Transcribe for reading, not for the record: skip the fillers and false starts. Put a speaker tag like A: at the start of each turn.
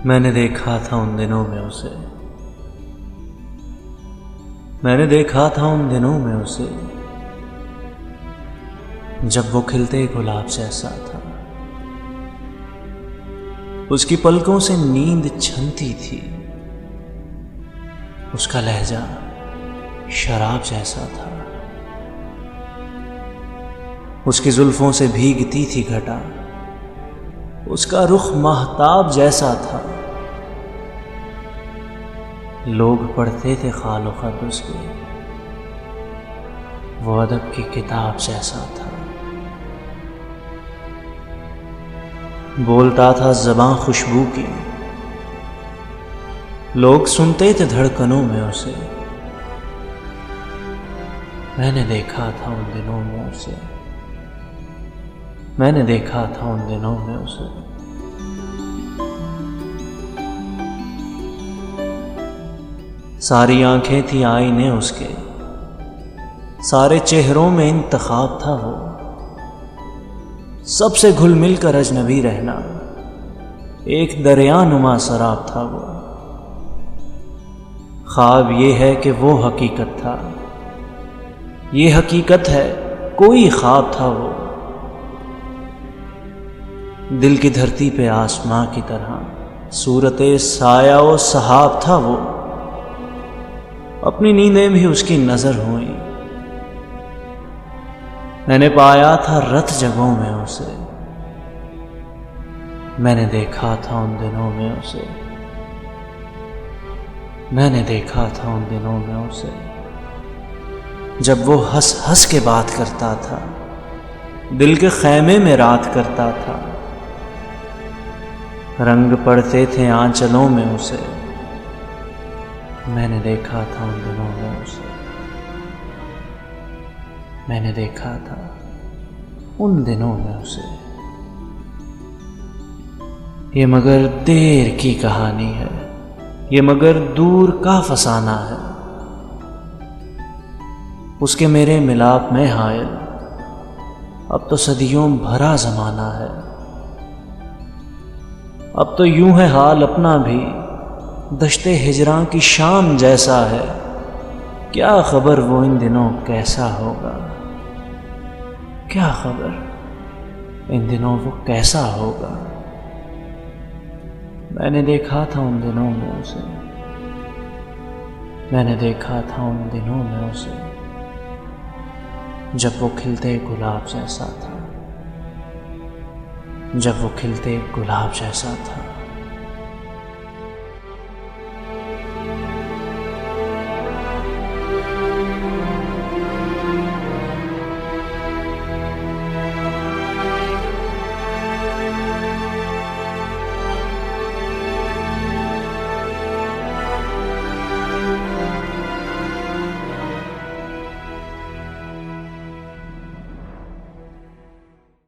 A: मैंने देखा था उन दिनों में उसे, मैंने देखा था उन दिनों में उसे, जब वो खिलते गुलाब जैसा था। उसकी पलकों से नींद छनती थी, उसका लहजा शराब जैसा था। उसकी जुल्फों से भीगती थी घटा, उसका रुख महताब जैसा था। लोग पढ़ते थे खालो खत उसके, वो अदब की किताब जैसा था। बोलता था ज़बां खुशबू की, लोग सुनते थे धड़कनों में उसे। मैंने देखा था उन दिनों में उसे, मैंने देखा था उन दिनों में उसे। सारी आंखें थी आईने उसके, सारे चेहरों में इंतखाब था वो। सबसे घुल मिल कर अजनबी रहना एक दरिया नुमा शराब था वो। ख्वाब ये है कि वो हकीकत था, ये हकीकत है कोई ख्वाब था वो। दिल की धरती पे आसमां की तरह सूरते साया व सहाब था वो। अपनी नींदें भी उसकी नजर हुई, मैंने पाया था रत जगहों में उसे। मैंने देखा था उन दिनों में उसे, मैंने देखा था उन दिनों में उसे, जब वो हंस हंस के बात करता था, दिल के खैमे में रात करता था। रंग पड़ते थे आंचलों में उसे, मैंने देखा था उन दिनों में उसे, मैंने देखा था उन दिनों में उसे। ये मगर देर की कहानी है, ये मगर दूर का फसाना है। उसके मेरे मिलाप में हायल अब तो सदियों भरा जमाना है। अब तो यूं है हाल अपना भी दश्ते हिजरां की शाम जैसा है। क्या खबर वो इन दिनों कैसा होगा, क्या खबर इन दिनों वो कैसा होगा। मैंने देखा था उन दिनों में उसे, मैंने देखा था उन दिनों में उसे, जब वो खिलते गुलाब जैसा था, जब वो खिलते गुलाब जैसा था।